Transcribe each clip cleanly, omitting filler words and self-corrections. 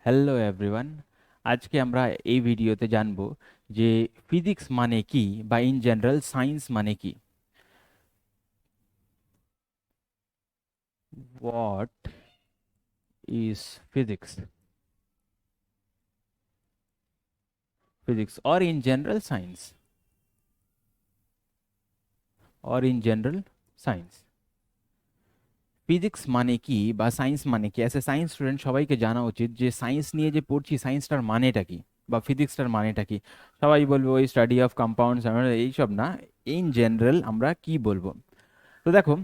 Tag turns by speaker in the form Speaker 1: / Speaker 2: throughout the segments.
Speaker 1: Hello everyone. আজকে আমরা এই ভিডিওতে জানব যে ফিজিক্স মানে কি বা ইন জেনারেল সায়েন্স মানে কি। What is physics? Physics or in general science, or in general science. Physics মানে কি বা সায়েন্স মানে কি, অ্যাজ এ সায়েন্স স্টুডেন্ট সবাইকে জানা উচিত যে সায়েন্স নিয়ে যে পড়ছি সায়েন্সটার মানেটা কি বা ফিজিক্সটার মানেটা কি। সবাই বলবো ওই স্টাডি অফ কম্পাউন্ডস, এইসব না। ইন জেনারেল আমরা কি বলবো? তো দেখো,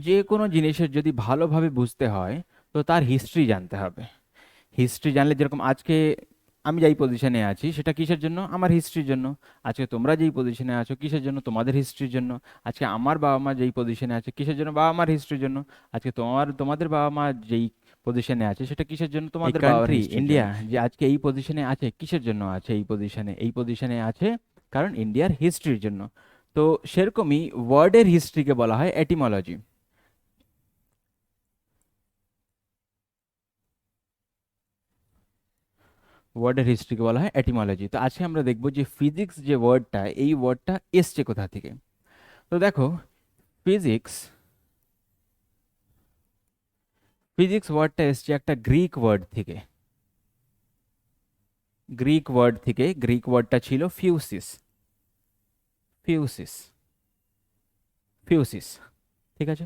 Speaker 1: যে কোনো জিনিসের যদি ভালোভাবে বুঝতে হয় তো তার হিস্ট্রি জানতে হবে। হিস্ট্রি জানলে, যেরকম আজকে আমি যেই পজিশনে আছি সেটা কিসের জন্য? আমার হিস্ট্রির জন্য। আজকে তোমরা যেই পজিশনে আছো কিসের জন্য? তোমাদের হিস্ট্রির জন্য। আজকে আমার বাবা মা যেই পজিশনে আছে কিসের জন্য? বাবা মার হিস্ট্রির জন্য। আজকে তোমাদের বাবা মা যেই পজিশনে আছে সেটা কিসের জন্য? তোমাদের বাবার
Speaker 2: কান্ট্রি
Speaker 1: হিস্ট্রির
Speaker 2: ইন্ডিয়া
Speaker 1: জন্য। যে আজকে এই পজিশনে আছে কিসের জন্য আছে? এই পজিশনে আছে কারণ ইন্ডিয়ার হিস্ট্রির জন্য। তো সেরকমই ওয়ার্ডের হিস্ট্রিকে বলা হয় এটিমোলজি। ওয়ার্ডের হিস্ট্রিকে বলা হয় এটিমোলজি। তো আজকে আমরা দেখব যে ফিজিক্স যে ওয়ার্ডটা, এই ওয়ার্ডটা এসছে কোথা থেকে। তো দেখো, ফিজিক্স ফিজিক্স ওয়ার্ডটা এসছে একটা গ্রিক ওয়ার্ড থেকে। গ্রিক ওয়ার্ডটা ছিল ফিউসিস। ফিউসিস ফিউসিস ঠিক আছে।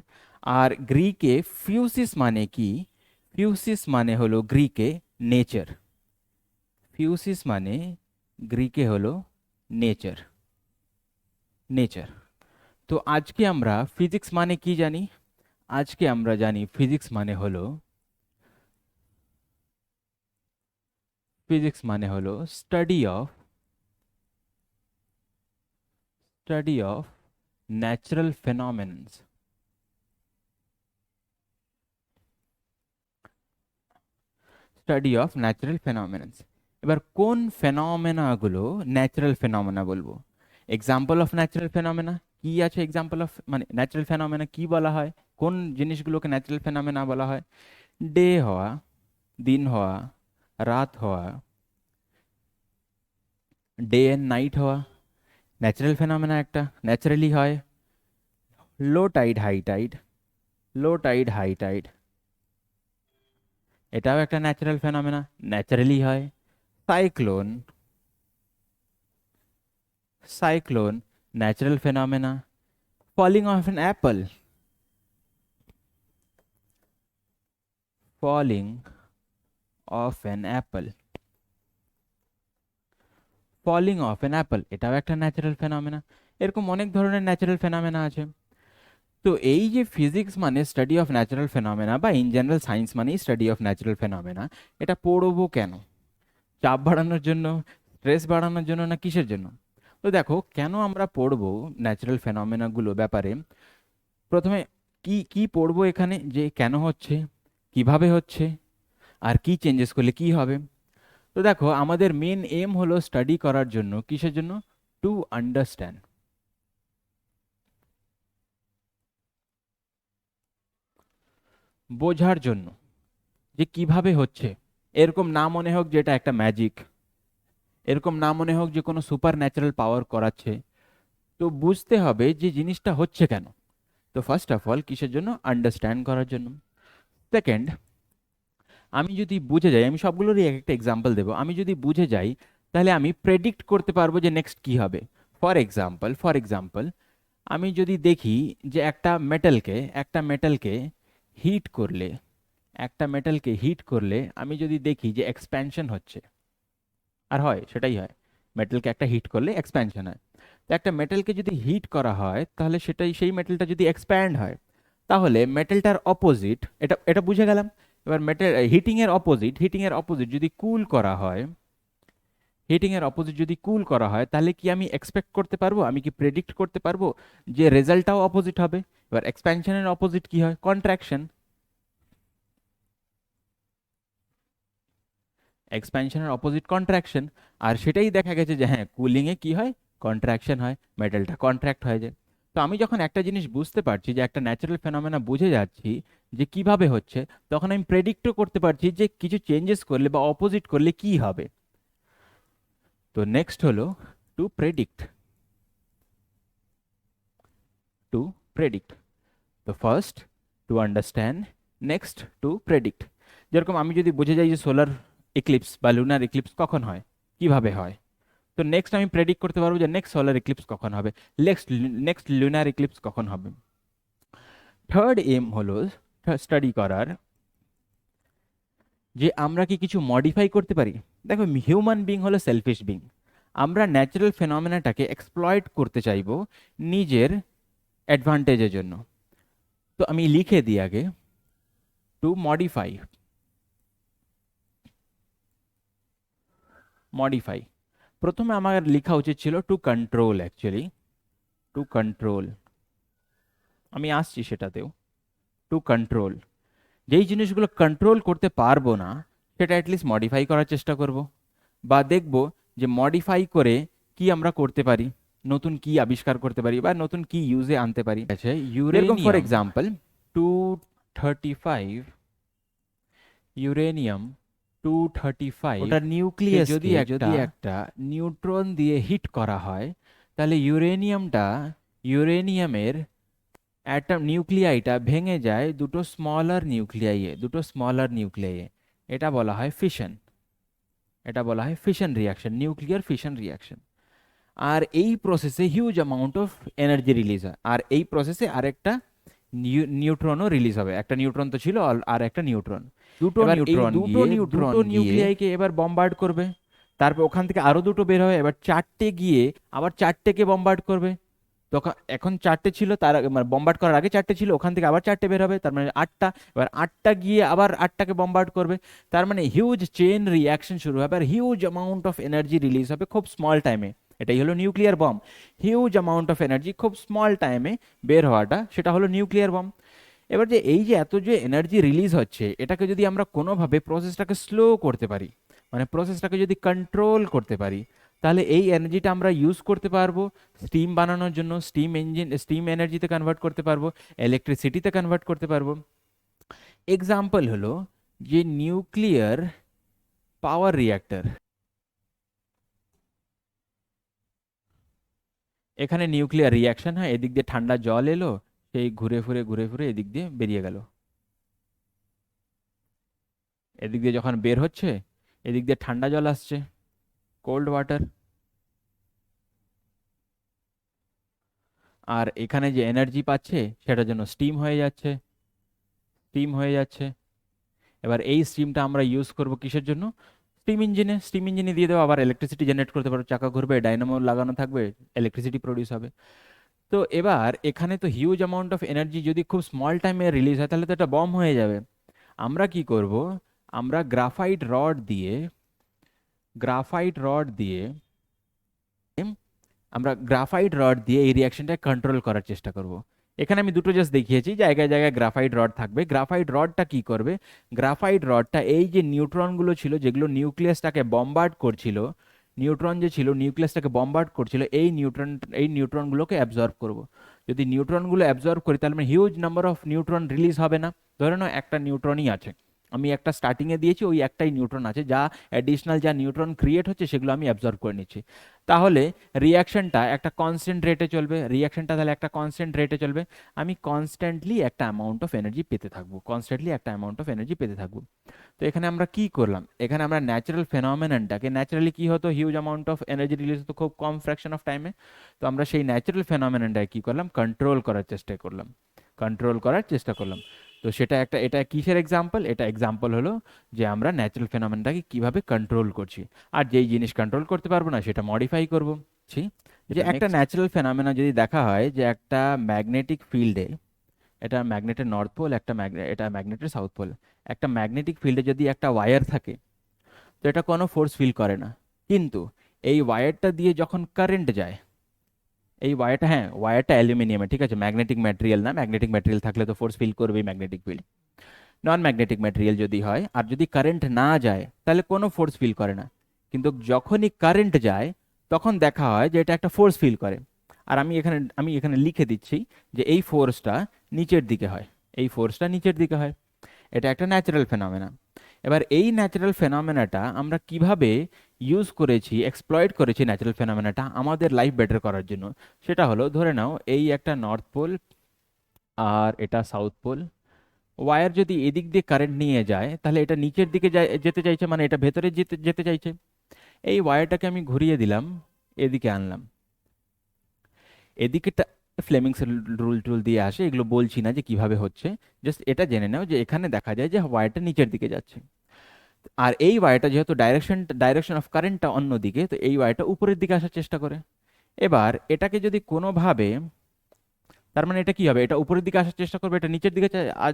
Speaker 1: আর গ্রিকে ফিউসিস মানে কি? ফিউসিস মানে হলো গ্রিকে নেচার। ফিউসিস মানে গ্রিকে হলো নেচার। নেচার। তো আজকে আমরা ফিজিক্স মানে কি জানি? আজকে আমরা জানি ফিজিক্স মানে হলো study of natural phenomenons. Study of natural phenomenons. এবার কোন ফেনোমেনাগুলো ন্যাচারাল ফেনোমেনা বলবো? এক্সাম্পল অফ ন্যাচারাল ফেনোমেনা কি আছে? এক্সাম্পল অফ মানে ন্যাচারাল ফেনোমেনা কি বলা হয়? কোন জিনিসগুলোকে ন্যাচারাল ফেনোমেনা বলা হয়? ডে হওয়া, দিন হওয়া, রাত হওয়া, ডে এন্ড নাইট হওয়া ন্যাচারাল ফেনোমেনা, একটা ন্যাচারালি হয়। Low tide high tide, low tide high tide এটাও একটা ন্যাচারাল ফেনোমেনা, ন্যাচারালি হয়। Cyclone, cyclone natural phenomena. Falling of an apple, falling of an apple, falling of an apple এটাও একটা natural phenomena. এরকম অনেক ধরনের ন্যাচারাল ফেনোমেনা আছে। তো এই যে ফিজিক্স মানে স্টাডি অফ ন্যাচারাল ফেনোমেনা বা ইন জেনারেল সায়েন্স মানে স্টাডি অফ ন্যাচারাল ফেনোমেনা, এটা পড়বো কেন? চাপ বাড়ানোর জন্য, স্ট্রেস বাড়ানোর জন্য, না কিসের জন্য? তো দেখো, কেন আমরা পড়বো ন্যাচারাল ফেনোমেনাগুলো ব্যাপারে। প্রথমে কি কি পড়বো এখানে, যে কেন হচ্ছে, কিভাবে হচ্ছে, আর কি চেঞ্জেস করলে কি হবে। তো দেখো, আমাদের মেন এম হলো স্টাডি করার জন্য, কিসের জন্য? টু আন্ডারস্ট্যান্ড, বোঝার জন্য যে কিভাবে হচ্ছে। এরকম না মনে হোক যে এটা একটা ম্যাজিক, এরকম না মনে হোক যে কোনো সুপার ন্যাচারাল পাওয়ার করাচ্ছে। তো বুঝতে হবে যে জিনিসটা হচ্ছে কেন। তো ফার্স্ট অফ অল কিসের জন্য? আন্ডারস্ট্যান্ড করার জন্য। সেকেন্ড, আমি যদি বুঝে যাই, আমি সবগুলোরই এক একটা এক্সাম্পল দেবো, আমি যদি বুঝে যাই তাহলে আমি প্রেডিক্ট করতে পারবো যে নেক্সট কি হবে। ফর এক্সাম্পল আমি যদি দেখি যে একটা মেটালকে হিট করলে, আমি যদি দেখি যে এক্সপ্যানশন হচ্ছে, আর হয়, সেটাই হয়। মেটালকে একটা হিট করলে এক্সপ্যানশন হয়। তো একটা মেটালকে যদি হিট করা হয় তাহলে সেই মেটালটা যদি এক্সপ্যান্ড হয়, তাহলে মেটালটার অপোজিট, এটা এটা বুঝে গেলাম। এবার হিটিং এর অপোজিট যদি কুল করা হয় তাহলে কি আমি এক্সপেক্ট করতে পারবো, আমি কি প্রেডিক্ট করতে পারবো যে রেজাল্টটাও অপোজিট হবে? এবার এক্সপ্যানশনের অপোজিট কি হয়? কন্ট্রাকশন। এক্সপ্যানশনের অপোজিট কন্ট্রাকশন। আর সেটাই দেখা গেছে যে হ্যাঁ, কুলিং এ কি হয়? কন্ট্রাকশন হয়, মেটালটা কন্ট্রাক্ট হয়ে যায়। তো আমি যখন একটা জিনিস বুঝতে পারছি যে একটা ন্যাচারাল ফেনোমেনা বুঝে যাচ্ছি যে কিভাবে হচ্ছে, তখন আমি প্রেডিক্টও করতে পারছি যে কিছু চেঞ্জেস করলে বা অপোজিট করলে কি হবে। তো নেক্সট হলো টু প্রেডিক্ট। টু প্রেডিক্ট, তো first to understand, next to predict. যেরকম আমি যদি বুঝে যাই যে সোলার ইক্লিপস বা লুনার ইক্লিপস কখন হয়, কিভাবে হয়, তো নেক্সট আমি প্রেডিক্ট করতে পারবো যে নেক্সট সোলার ইক্লিপস কখন হবে, নেক্সট নেক্সট লুনার ইক্লিপস কখন হবে। থার্ড এম হলো স্টাডি করার যে আমরা কি কিছু মডিফাই করতে পারি। দেখো, হিউম্যান বিং হলো সেলফিশ বিং। আমরা ন্যাচারাল ফেনোমেনাটাকে এক্সপ্লয়েট করতে চাইবো নিজের অ্যাডভান্টেজের জন্য। তো আমি লিখে দিই আগে টু মডিফাই। মডিফাই, প্রথমে আমার লেখা উচিত ছিল to control, actually to control, আমি আসছি সেটাতেও। টু কন্ট্রোল, যেই জিনিসগুলো কন্ট্রোল করতে পারবো না সেটা অ্যাটলিস্ট মডিফাই করার চেষ্টা করব, বা দেখব যে মডিফাই করে কি আমরা করতে পারি, নতুন কি আবিষ্কার করতে পারি বা নতুন কি ইউজে আনতে পারি। আচ্ছা, ইউরেনিয়াম ফর এক্সাম্পল 235, ইউরেনিয়াম 235, ওটার নিউক্লিয়াস যদি একটা নিউট্রন দিয়ে হিট করা হয়, তাহলে ইউরেনিয়ামের অ্যাটম নিউক্লিয়াইটা ভেঙে যায় দুটো স্মলার নিউক্লিয়াইয়ে। এটা বলা হয় ফিশন। এটা বলা হয় fission reaction, nuclear fission reaction. আর এই প্রসেসে huge amount of energy release হয়, আর এই প্রসেসে আরেকটা নিউট্রনও রিলিজ হবে। একটা নিউট্রন তো ছিল, আর একটা নিউট্রন, দুটো নিউক্লিয়াইকে এবার বম্বার্ড করবে। তারপর ওখান থেকে আরো দুটো বের হবে, এবার চারটে গিয়ে আবার চারটেকে বম্বার্ড করবে। তখন এখন চারটে ছিল, তার মানে বম্বার্ড করার আগে চারটে ছিল, ওখান থেকে আবার চারটে বের হবে, তার মানে আটটা। এবার আটটা গিয়ে আবার আটটাকে বম্বার্ড করবে। তার মানে হিউজ চেন রিয়াকশন শুরু হবে, আর huge amount of energy release হবে খুব স্মল টাইমে। এটাই হলো nuclear bomb. Huge amount of energy খুব স্মল টাইমে বের হওয়াটা, সেটা হলো নিউক্লিয়ার বম। এবার যে এই যে এত যে এনার্জি রিলিজ হচ্ছে, এটাকে যদি আমরা কোনোভাবে প্রসেসটাকে স্লো করতে পারি, মানে প্রসেসটাকে যদি কন্ট্রোল করতে পারি, তাহলে এই এনার্জিটা আমরা ইউজ করতে পারবো স্টিম বানানোর জন্য, স্টিম এনার্জিতে কনভার্ট করতে পারবো, ইলেকট্রিসিটিতে কনভার্ট করতে পারবো। এক্সাম্পল হলো যে নিউক্লিয়ার পাওয়ার রিঅ্যাক্টর। এখানে নিউক্লিয়ার রিয়াকশন হয়, এদিক দিয়ে ঠান্ডা জল এলো, সেই ঘুরে ফুরে এদিক দিয়ে বেরিয়ে গেল। এদিক দিয়ে যখন বের হচ্ছে, এদিক দিয়ে ঠান্ডা জল আসছে, কোল্ড ওয়াটার। আর এখানে যে এনার্জি পাচ্ছে সেটার জন্য স্টিম হয়ে যাচ্ছে। এবার এই স্টিমটা আমরা ইউজ করব কিসের জন্য? স্টিম ইঞ্জিনে দিয়ে দেবো, আবার ইলেকট্রিসিটি জেনারেট করতে পারবো, চাকা ঘুরবে, ডাইনামো লাগানো থাকবে, ইলেকট্রিসিটি প্রডিউস হবে। তো এবার এখানে তো হিউজ অ্যামাউন্ট অফ এনার্জি যদি খুব স্মল টাইমে রিলিজ হয়, তাহলে তো এটা বম হয়ে যাবে। আমরা কি করব? আমরা গ্রাফাইট রড দিয়ে এই রিয়াকশনটা কন্ট্রোল করার চেষ্টা করব। এখানে আমি দুটো জাস্ট দেখিয়েছি, জায়গায় জায়গায় গ্রাফাইট রড থাকবে। গ্রাফাইট রডটা কি করবে? গ্রাফাইট রডটা এই যে নিউট্রনগুলো ছিল যেগুলো নিউক্লিয়াসটাকে বম্বার্ড করছিল, নিউট্রন যে ছিল নিউক্লিয়াসটাকে বম্বার্ড করছিল, এই নিউট্রনগুলোকে অ্যাবজর্ব করব। যদি নিউট্রনগুলো অ্যাবজর্ব করি, তাহলে মানে huge number of neutron release হবে না। ধরে নাও একটা নিউট্রনই আছে, আমি একটা স্টার্টিংয়ে দিয়েছি, ওই একটাই নিউট্রন আছে, যা অ্যাডিশনাল যা নিউট্রন ক্রিয়েট হচ্ছে সেগুলো আমি অ্যাবজর্ব করে নিচ্ছি। তাহলে রিয়াকশনটা একটা কনস্ট্যান্ট রেটে চলবে। আমি কনস্ট্যান্টলি একটা অ্যামাউন্ট অফ এনার্জি পেতে থাকবো। তো এখানে আমরা কি করলাম? এখানে আমরা ন্যাচারাল ফেনোমেননটাকে, ন্যাচারালি কি হতো, huge amount of energy release হতো খুব কম ফ্র্যাকশন অফ টাইমে। তো আমরা সেই ন্যাচারাল ফেনোমেননটাকে কি করলাম? কন্ট্রোল করার চেষ্টা করলাম। তো এটা কিসের এক্সাম্পল? এটা এক্সাম্পল হলো যে আমরা ন্যাচারাল ফেনোমেননটাকে কিভাবে কন্ট্রোল করছি। আর যেই জিনিস কন্ট্রোল করতে পারবো না সেটা মডিফাই করবো। ছি, যে একটা ন্যাচারাল ফেনোমেনা যদি দেখা হয় যে একটা ম্যাগনেটিক ফিল্ডে, এটা ম্যাগনেটের নর্থ পোল, এটা ম্যাগনেটের সাউথ পোল, একটা ম্যাগনেটিক ফিল্ডে যদি একটা ওয়্যার থাকে, তো এটা কোনো ফোর্স ফিল করে না। কিন্তু এই ওয়্যারটা দিয়ে যখন কারেন্ট যায়, ওয়্যারটা অ্যালুমিনিয়ামের, ঠিক আছে, ম্যাগনেটিক ম্যাটেরিয়াল না। ম্যাগনেটিক ম্যাটেরিয়াল থাকলে তো ফোর্স ফিল করবেই magnetic field. Non magnetic material যদি হয় আর যদি কারেন্ট না যায়, তাহলে কোনো ফোর্স ফিল করে না। কিন্তু যখনই কারেন্ট যায়, তখন দেখা হয় যে এটা একটা ফোর্স ফিল করে। আর আমি এখানে লিখে দিচ্ছি যে এই ফোর্সটা নিচের দিকে হয়, এই ফোর্সটা নিচের দিকে হয়। এটা একটা ন্যাচারাল ফেনোমেনা। এবার এই ন্যাচারাল ফেনোমেনাটা আমরা কিভাবে ইউজ করেছি, এক্সপ্লয়েট করেছি ন্যাচারাল ফেনোমেনাটা আমাদের লাইফ বেটার করার জন্য, সেটা হলো ধরে নাও এই একটা নর্থ পোল আর এটা সাউথ পোল। ওয়্যার যদি এদিক দিয়ে কারেন্ট নিয়ে যায় তাহলে এটা নিচের দিকে যেতে চাইছে, মানে এটা ভেতরে যেতে যেতে চাইছে। এই ওয়্যারটাকে আমি ঘুরিয়ে দিলাম, এদিকে আনলাম, এদিকেটা ফ্লেমিংস রুল টুল দিয়ে আসে, এগুলো বলছি না যে কিভাবে হচ্ছে, জাস্ট এটা জেনে নাও যে এখানে দেখা যায় যে ওয়্যারটা নিচের দিকে যাচ্ছে। আর এই ওয়্যারটা যেহেতু ডাইরেকশন অফ কারেন্টটা অন্যদিকে, তো এই ওয়্যারটা উপরের দিকে আসার চেষ্টা করে। এবার এটাকে যদি কোনোভাবে, তার মানে এটা কি হবে, এটা উপরের দিকে আসার চেষ্টা করবে, এটা নিচের দিকে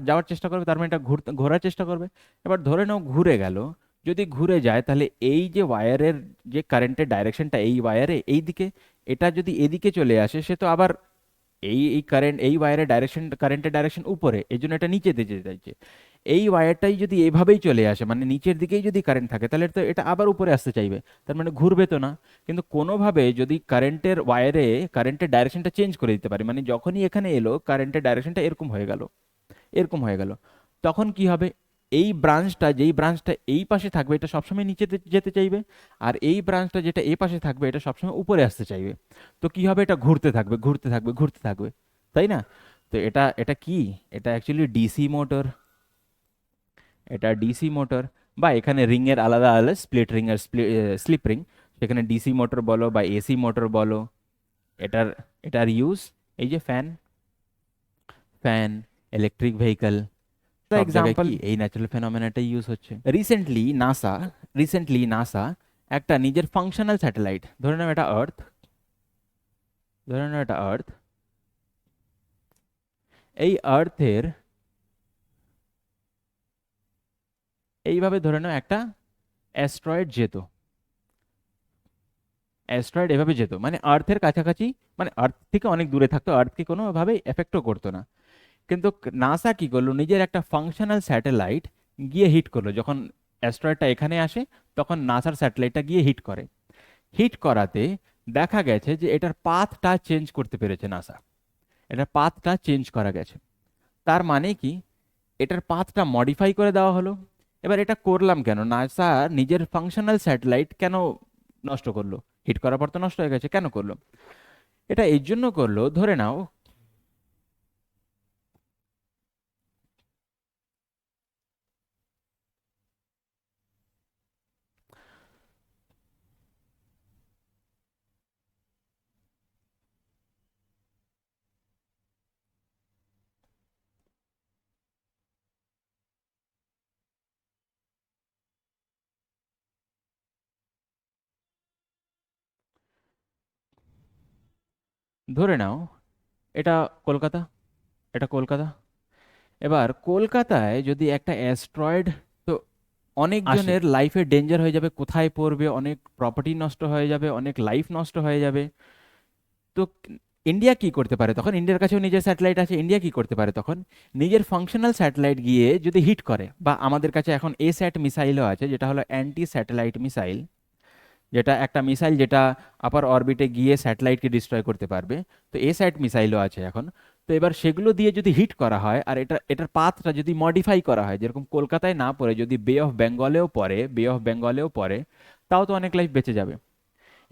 Speaker 1: যাওয়ার চেষ্টা করবে, তার মানে এটা ঘোরার চেষ্টা করবে। এবার ধরে নাও ঘুরে গেল, যদি ঘুরে যায় তাহলে এই যে ওয়্যারের যে কারেন্টের ডাইরেকশনটা এই ওয়্যারে এই দিকে, এটা যদি এদিকে চলে আসে সে তো আবার এই ওয়্যারের কারেন্টের ডাইরেকশন উপরে, এই জন্য এটা নিচে যেতে চাইছে। এই ওয়্যারটাই যদি এভাবেই চলে আসে, মানে নিচের দিকেই যদি কারেন্ট থাকে, তাহলে তো এটা আবার উপরে আসতে চাইবে, তার মানে ঘুরবে তো না। কিন্তু কোনোভাবে যদি কারেন্টের ডাইরেকশনটা চেঞ্জ করে দিতে পারে, মানে যখনই এখানে এলো কারেন্টের ডাইরেকশনটা এরকম হয়ে গেল, এরকম হয়ে গেল, তখন কি হবে, যেই ব্রাঞ্চটা এই পাশে থাকবে এটা সবসময় নিচে যেতে চাইবে, আর এই ব্রাঞ্চটা যেটা এই পাশে থাকবে এটা সবসময় উপরে আসতে চাইবে। তো কি হবে, এটা ঘুরতে থাকবে ঘুরতে থাকবে ঘুরতে থাকবে, তাই না? তো এটা এটা কি, এটা অ্যাকচুয়ালি ডিসি মোটর। এটা ডিসি মোটর, বা এখানে রিং এর আলাদা আলাদা স্প্লিট রিং আর স্লিপ রিং, সেখানে ডিসি মোটর বলো বা এসি মোটর বলো। এটার এটার ইউজ এই যে ফ্যান, ফ্যান, ইলেকট্রিক ভেহিকল, সব জায়গায়
Speaker 2: এক্সাম্পল।
Speaker 1: কি এই ন্যাচারাল ফেনোমেনাটাই ইউজ হচ্ছে। রিসেন্টলি নাসা একটা নিজের ফাংশনাল স্যাটেলাইট, ধরে নাও এটা আর্থ, এই আর্থের, এইভাবে ধরে নাও একটা অ্যাস্ট্রয়েড এভাবে যেত, মানে আর্থের কাছাকাছি, মানে আর্থ থেকে অনেক দূরে থাকতো, আর্থকে কোনোভাবে এফেক্টও করতো না। কিন্তু নাসা কি করলো, নিজের একটা ফাংশনাল স্যাটেলাইট গিয়ে হিট করলো, যখন অ্যাস্ট্রয়েডটা এখানে আসে তখন নাসার স্যাটেলাইটটা গিয়ে হিট করে। হিট করাতে দেখা গেছে যে এটার পাথটা চেঞ্জ করতে পেরেছে নাসা, এটার পাথটা চেঞ্জ করা গেছে। তার মানে কি, এটার পাথটা মডিফাই করে দেওয়া হলো। এবার এটা করলাম কেন, নাসা নিজের ফাংশনাল স্যাটেলাইট কেন নষ্ট করলো? হিট করার পর তো নষ্ট হয়ে গেছে, কেন করলো? এটা এই জন্য করলো, ধরে নাও এটা কলকাতা, এটা কলকাতা। এবার কলকাতায় যদি একটা অ্যাস্ট্রয়েড, তো
Speaker 2: আসে।
Speaker 1: অনেকজনের লাইফে ডেঞ্জার হয়ে যাবে, কোথায় পড়বে, অনেক প্রপার্টি নষ্ট হয়ে যাবে, অনেক লাইফ নষ্ট হয়ে যাবে। তো ইন্ডিয়া কি করতে পারে তখন? ইন্ডিয়ার কাছেও নিজের স্যাটেলাইট আছে, ইন্ডিয়া কি করতে পারে তখন? নিজের ফাংশনাল স্যাটেলাইট গিয়ে যদি হিট করে, বা আমাদের কাছে এখন এস্যাট মিসাইলও আছে, যেটা হলো অ্যান্টি স্যাটেলাইট মিসাইল, যেটা একটা মিসাইল যেটা আপার অরবিটে গিয়ে স্যাটেলাইটকে ডিস্ট্রয় করতে পারবে। তো এস্যাট মিসাইলও আছে এখন। তো এবার সেগুলো দিয়ে যদি হিট করা হয়, আর এটার পাথটা যদি মডিফাই করা হয়, যেরকম কলকাতায় না পড়ে যদি বে অফ বেঙ্গলেও পড়ে, তাও তো অনেক লাইফ বেঁচে যাবে।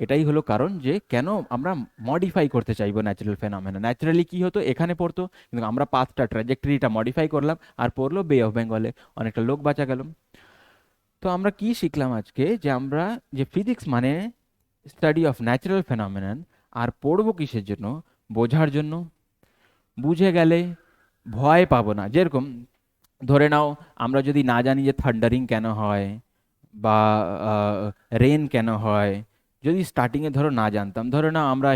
Speaker 1: এটাই হলো কারণ যে কেন আমরা মডিফাই করতে চাইবো ন্যাচারাল ফেনোমেনা। ন্যাচারালি কি হতো, এখানে পড়তো, কিন্তু আমরা পাথটা ট্র্যাজেক্টরিটা মডিফাই করলাম আর পড়লো বে অফ বেঙ্গলে, অনেকটা লোক বাঁচা গেল। তো আমরা কি শিখলাম আজকে, যে আমরা যে ফিজিক্স মানে স্টাডি অফ ন্যাচারাল ফেনোমেনন, আর পড়বো কিসের জন্য? বোঝার জন্য। বুঝে গেলে ভয় পাবো না। যেরকম ধরে নাও আমরা যদি না জানি যে থান্ডারিং কেন হয়, বা রেন কেন হয়, যদি স্টার্টিংয়ে ধরো না জানতাম, ধরো না আমরা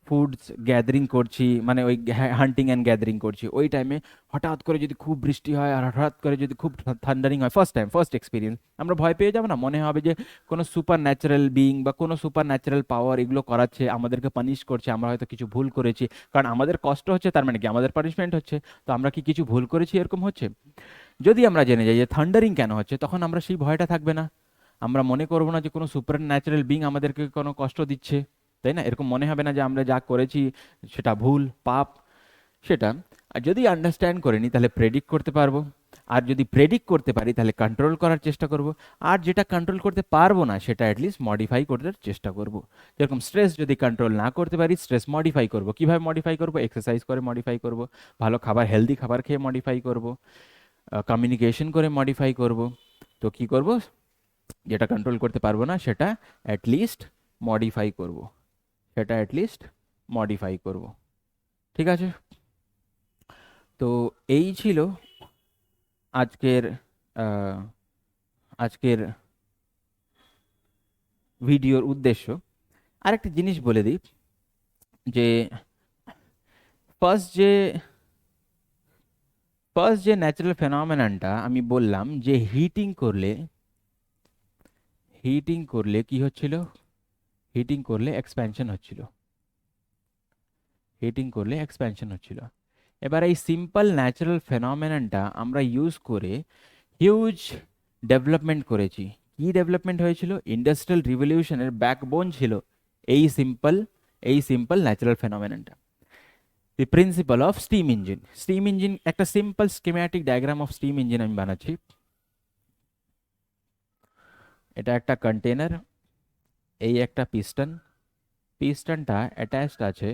Speaker 1: ফুডস গ্যাদারিং করছি, মানে ওই হান্টিং অ্যান্ড গ্যাদারিং করছি, ওই টাইমে হঠাৎ করে যদি খুব বৃষ্টি হয় আর হঠাৎ করে যদি খুব থান্ডারিং হয়, ফার্স্ট এক্সপিরিয়েন্স, আমরা ভয় পেয়ে যাবো না? মনে হবে যে কোনো সুপার ন্যাচারাল বিং বা কোনো সুপার ন্যাচারাল পাওয়ার এগুলো করাচ্ছে, আমাদেরকে পানিশ করছে, আমরা হয়তো কিছু ভুল করেছি। কারণ আমাদের কষ্ট হচ্ছে, তার মানে কি আমাদের পানিশমেন্ট হচ্ছে। তো আমরা কি কিছু ভুল করেছি এরকম হচ্ছে? যদি আমরা জেনে যাই যে থান্ডারিং কেন হচ্ছে, তখন আমরা সেই ভয়টা থাকবে না। আমরা মনে করবো না যে কোনো সুপার ন্যাচারাল বিং আমাদেরকে কোনো কষ্ট দিচ্ছে। তাই না? এরকম মনে হবে না যে আমরা যা করেছি সেটা ভুল, পাপ, সেটা। আর যদি আন্ডারস্ট্যান্ড করে নিই তাহলে প্রেডিক্ট করতে পারবো, আর যদি প্রেডিক্ট করতে পারি তাহলে কন্ট্রোল করার চেষ্টা করব, আর যেটা কন্ট্রোল করতে পারবো না সেটা অ্যাটলিস্ট মডিফাই করতে চেষ্টা করব। যেরকম স্ট্রেস যদি কন্ট্রোল না করতে পারি, স্ট্রেস মডিফাই করব। কিভাবে মডিফাই করব? এক্সারসাইজ করে মডিফাই করব, ভালো খাবার, হেলদি খাবার খেয়ে মডিফাই করব, কমিউনিকেশন করে মডিফাই করব। তো কি করব? যেটা কন্ট্রোল করতে পারবো না সেটা অ্যাটলিস্ট মডিফাই করব, সেটা অ্যাটলিস্ট মডিফাই করব। ঠিক আছে? তো এই ছিল আজকের আহ, আজকের ভিডিওর উদ্দেশ্য। আরেকটি জিনিস বলে দিই যে ফার্স্ট যে ফার্স্ট যে ন্যাচারাল ফেনোমেননটা আমি বললাম যে হিটিং করলে কি হচ্ছিল? হিটিং করলে এক্সপ্যানশন হচ্ছিল, হিটিং করলে এক্সপ্যানশন হচ্ছিল। এবার এই সিম্পল ন্যাচারাল ফেনোমেননটা আমরা ইউজ করে হিউজ ডেভেলপমেন্ট করেছি। কি ডেভেলপমেন্ট হয়েছিল? ইন্ডাস্ট্রিয়াল রিভলিউশনের ব্যাকবোন ছিল এই সিম্পল ন্যাচারাল ফেনোমেননটা। The principal of steam engine. Steam engine একটা simple schematic diagram of steam engine আমি বানাচ্ছি। এটা একটা কন্টেনার, এই একটা পিস্টন, পিস্টনটা অ্যাটাচড আছে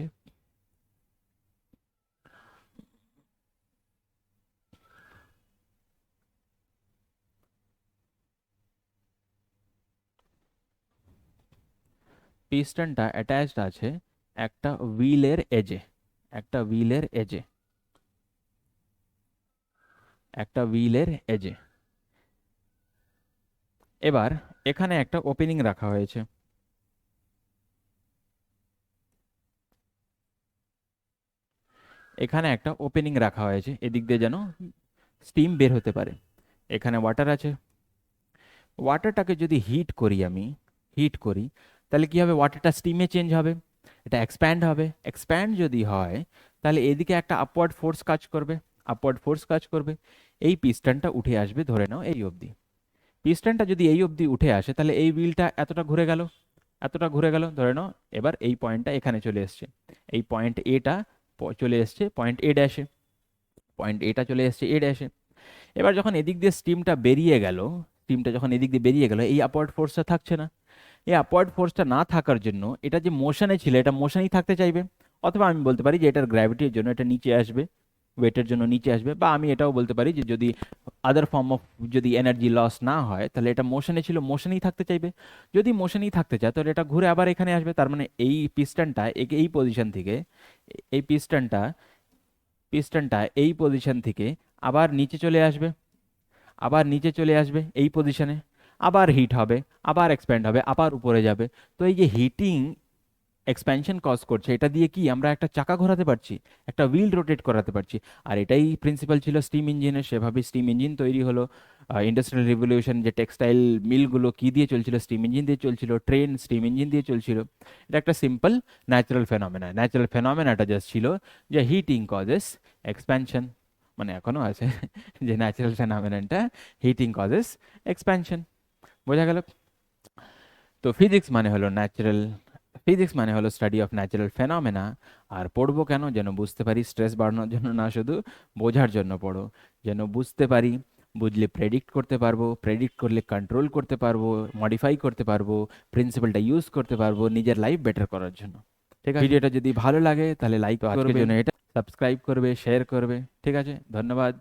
Speaker 1: পিস্টনটা অ্যাটাচড আছে একটা হুইলের এজে, একটা হুইলের এজে, একটা হুইলের এজে। এবার এখানে একটা ওপেনিং রাখা হয়েছে, এখানে একটা ওপেনিং রাখা হয়েছে, এদিক দিয়ে যেন স্টিম বের হতে পারে। এখানে ওয়াটার আছে, ওয়াটারটাকে যদি হিট করি তাহলে কি হবে? ওয়াটারটা স্টিমে চেঞ্জ হবে, এটা এক্সপ্যান্ড হবে। এক্সপ্যান্ড যদি হয় তাহলে এদিকে একটা আপওয়ার্ড ফোর্স কাজ করবে, আপওয়ার্ড ফোর্স কাজ করবে, এই পিস্টনটা উঠে আসবে, ধরে নাও এই অবধি। পিস্টনটা যদি এই অবধি উঠে আসে তাহলে এই হুইলটা এতটা ঘুরে গেল, এতটা ঘুরে গেল, ধরে নাও। এবার এই পয়েন্টটা এখানে চলে এসছে, এই পয়েন্ট এটা চলে এসছে পয়েন্ট এ ড্যাশে, পয়েন্ট এটা চলে এসছে এ ড্যাশে। এবার যখন এদিক দিয়ে স্টিমটা বেরিয়ে গেল, স্টিমটা যখন এদিক দিয়ে বেরিয়ে গেল, এই আপওয়ার্ড ফোর্সটা থাকছে না। এই আপওয়ার্ড ফোর্সটা না থাকার জন্য এটা যে মোশনে ছিল এটা মোশনেই থাকতে চাইবে, অথবা আমি বলতে পারি যে এটার গ্র্যাভিটির জন্য এটা নিচে আসবে, ওয়েটের জন্য নিচে আসবে। বা আমি এটাও বলতে পারি যে যদি আদার ফর্ম অফ যদি এনার্জি লস না হয় তাহলে এটা মোশনে ছিল, মোশনেই থাকতে চাইবে। যদি মোশনেই থাকতে চায় তাহলে এটা ঘুরে আবার এখানে আসবে। তার মানে এই পিস্টনটা এই পজিশন থেকে, এই পিস্টনটা এই পজিশন থেকে আবার নিচে চলে আসবে, আবার নিচে চলে আসবে এই পজিশনে, আবার হিট হবে, আবার এক্সপ্যান্ড হবে, আবার উপরে যাবে। তো এই যে হিটিং এক্সপ্যানশন কজ করছে, এটা দিয়ে কি আমরা একটা চাকা ঘোরাতে পারছি, একটা হুইল রোটেট করাতে পারছি। আর এটাই প্রিন্সিপাল ছিল স্টিম ইঞ্জিনের, সেভাবে স্টিম ইঞ্জিন তৈরি হলো। ইন্ডাস্ট্রিয়াল রিভলিউশন, যে টেক্সটাইল মিলগুলো কি দিয়ে চলছিল? স্টিম ইঞ্জিন দিয়ে চলছিল। ট্রেন স্টিম ইঞ্জিন দিয়ে চলছিল। এটা একটা সিম্পল ন্যাচারাল ফেনোমেনা। ন্যাচারাল ফেনোমেনাটা জাস্ট ছিল যে হিটিং কজেস এক্সপ্যানশন, মানে এখনো আছে যে ন্যাচারাল ফেনোমেননটা হিটিং কজেস এক্সপ্যানশন। বোঝা গেল? তো ফিজিক্স মানে হলো স্টাডি অফ ন্যাচারাল ফেনোমেনা। আর পড়বো কেন? যেন বুঝতে পারি, স্ট্রেস বাড়ানোর জন্য না, শুধু বোঝার জন্য পড়ো, যেন বুঝতে পারি। বুঝলে প্রেডিক্ট করতে পারবো, প্রেডিক্ট করলে কন্ট্রোল করতে পারবো, মডিফাই করতে পারবো, প্রিন্সিপালটা ইউজ করতে পারবো নিজের লাইফ বেটার করার জন্য। ঠিক আছে? ভিডিওটা যদি ভালো লাগে তাহলে লাইক করবে, জন্য এটা সাবস্ক্রাইব করবে, শেয়ার করবে। ঠিক আছে? ধন্যবাদ।